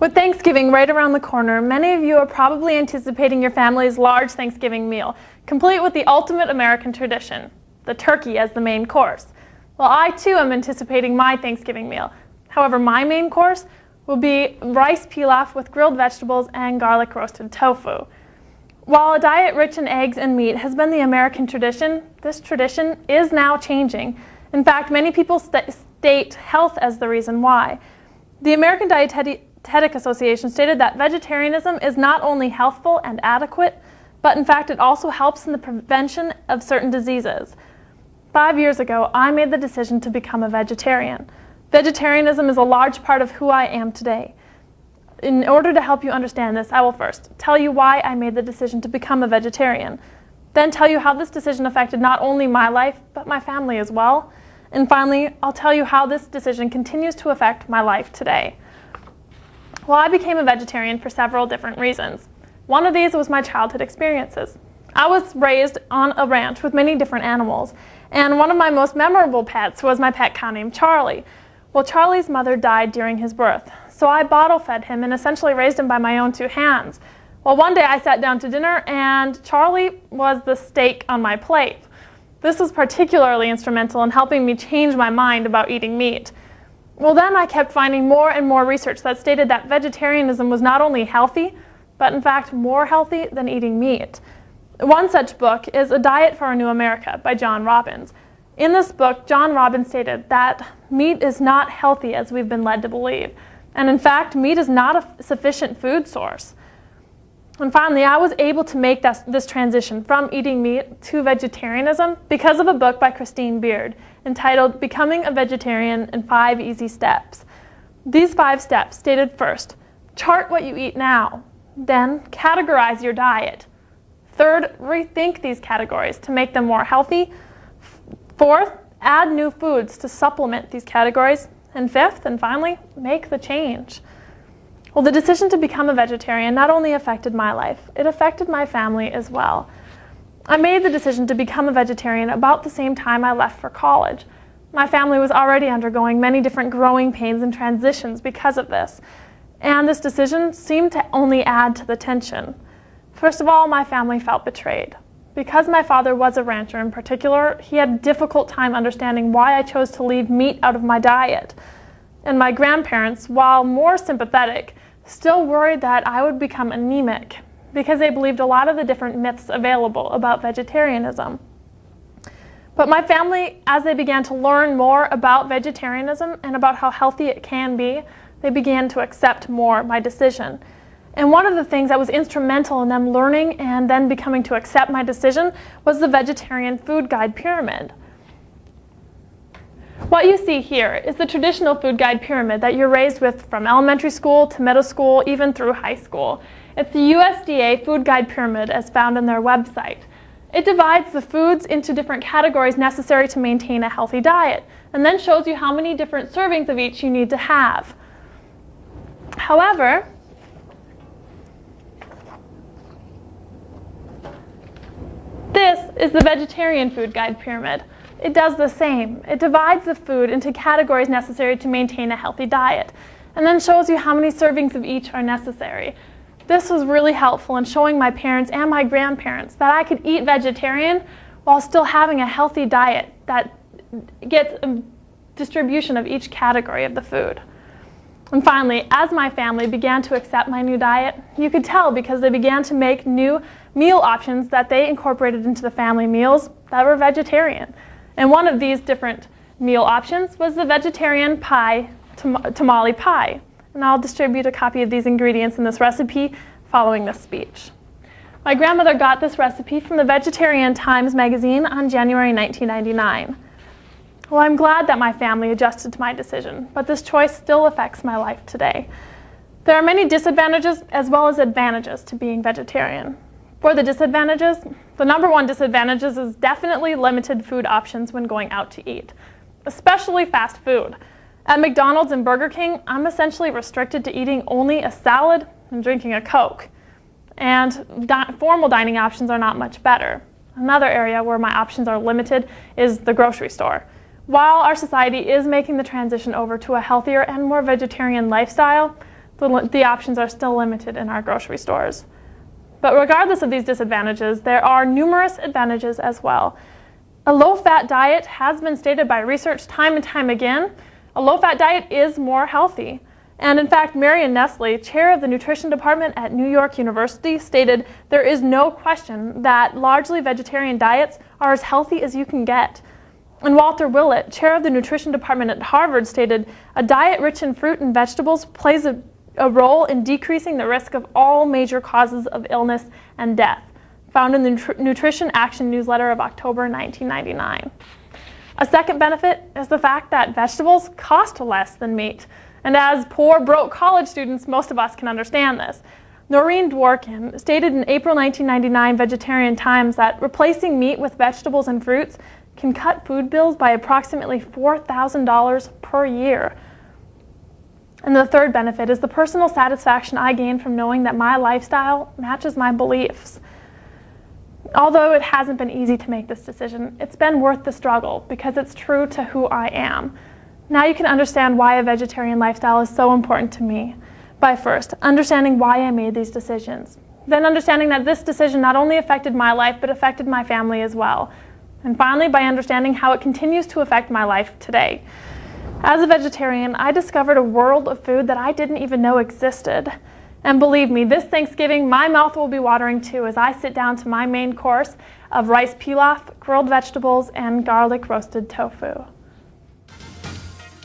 With Thanksgiving right around the corner, many of you are probably anticipating your family's large Thanksgiving meal, complete with the ultimate American tradition, the turkey as the main course. Well, I too am anticipating my Thanksgiving meal. However, my main course will be rice pilaf with grilled vegetables and garlic roasted tofu. While a diet rich in eggs and meat has been the American tradition, this tradition is now changing. In fact, many people state health as the reason why. The American Dietetic Association stated that vegetarianism is not only healthful and adequate, but in fact it also helps in the prevention of certain diseases. 5 years ago, I made the decision to become a vegetarian. Vegetarianism is a large part of who I am today. In order to help you understand this, I will first tell you why I made the decision to become a vegetarian, then tell you how this decision affected not only my life, but my family as well. And finally, I'll tell you how this decision continues to affect my life today. Well, I became a vegetarian for several different reasons. One of these was my childhood experiences. I was raised on a ranch with many different animals, and one of my most memorable pets was my pet cow named Charlie. Well, Charlie's mother died during his birth, so I bottle fed him and essentially raised him by my own two hands. Well, one day I sat down to dinner and Charlie was the steak on my plate. This was particularly instrumental in helping me change my mind about eating meat. Well, then I kept finding more and more research that stated that vegetarianism was not only healthy, but in fact more healthy than eating meat. One such book is A Diet for a New America by John Robbins. In this book, John Robbins stated that meat is not healthy as we've been led to believe. And in fact, meat is not a sufficient food source. And finally, I was able to make this transition from eating meat to vegetarianism because of a book by Christine Beard entitled Becoming a Vegetarian in 5 Easy Steps. These 5 steps stated first, chart what you eat now. Then, categorize your diet. Third, rethink these categories to make them more healthy. Fourth, add new foods to supplement these categories. And fifth, and finally, make the change. Well, the decision to become a vegetarian not only affected my life, it affected my family as well. I made the decision to become a vegetarian about the same time I left for college. My family was already undergoing many different growing pains and transitions because of this, and this decision seemed to only add to the tension. First of all, my family felt betrayed. Because my father was a rancher in particular, he had a difficult time understanding why I chose to leave meat out of my diet. And my grandparents, while more sympathetic, still worried that I would become anemic because they believed a lot of the different myths available about vegetarianism. But my family, as they began to learn more about vegetarianism and about how healthy it can be, they began to accept more my decision. And one of the things that was instrumental in them learning and then becoming to accept my decision was the vegetarian food guide pyramid. What you see here is the traditional food guide pyramid that you're raised with from elementary school to middle school, even through high school. It's the USDA food guide pyramid as found on their website. It divides the foods into different categories necessary to maintain a healthy diet, and then shows you how many different servings of each you need to have. However, this is the vegetarian food guide pyramid. It does the same. It divides the food into categories necessary to maintain a healthy diet, and then shows you how many servings of each are necessary. This was really helpful in showing my parents and my grandparents that I could eat vegetarian while still having a healthy diet that gets a distribution of each category of the food. And finally, as my family began to accept my new diet, you could tell because they began to make new meal options that they incorporated into the family meals that were vegetarian. And one of these different meal options was the vegetarian pie, tamale pie. And I'll distribute a copy of these ingredients in this recipe following this speech. My grandmother got this recipe from the Vegetarian Times magazine on January 1999. Well, I'm glad that my family adjusted to my decision, but this choice still affects my life today. There are many disadvantages as well as advantages to being vegetarian. For the disadvantages, the number one disadvantage is definitely limited food options when going out to eat, especially fast food. At McDonald's and Burger King, I'm essentially restricted to eating only a salad and drinking a Coke. And formal dining options are not much better. Another area where my options are limited is the grocery store. While our society is making the transition over to a healthier and more vegetarian lifestyle, the options are still limited in our grocery stores. But regardless of these disadvantages, there are numerous advantages as well. A low-fat diet has been stated by research time and time again. A low-fat diet is more healthy. And in fact, Marion Nestle, chair of the nutrition department at New York University, stated there is no question that largely vegetarian diets are as healthy as you can get. And Walter Willett, chair of the nutrition department at Harvard, stated a diet rich in fruit and vegetables plays a role in decreasing the risk of all major causes of illness and death, found in the Nutrition Action newsletter of October 1999. A second benefit is the fact that vegetables cost less than meat. And as poor, broke college students, most of us can understand this. Noreen Dworkin stated in April 1999 Vegetarian Times that replacing meat with vegetables and fruits can cut food bills by approximately $4,000 per year. And the third benefit is the personal satisfaction I gain from knowing that my lifestyle matches my beliefs. Although it hasn't been easy to make this decision, it's been worth the struggle because it's true to who I am. Now you can understand why a vegetarian lifestyle is so important to me by first understanding why I made these decisions, then understanding that this decision not only affected my life but affected my family as well, and finally by understanding how it continues to affect my life today. As a vegetarian, I discovered a world of food that I didn't even know existed. And believe me, this Thanksgiving, my mouth will be watering too as I sit down to my main course of rice pilaf, grilled vegetables, and garlic roasted tofu.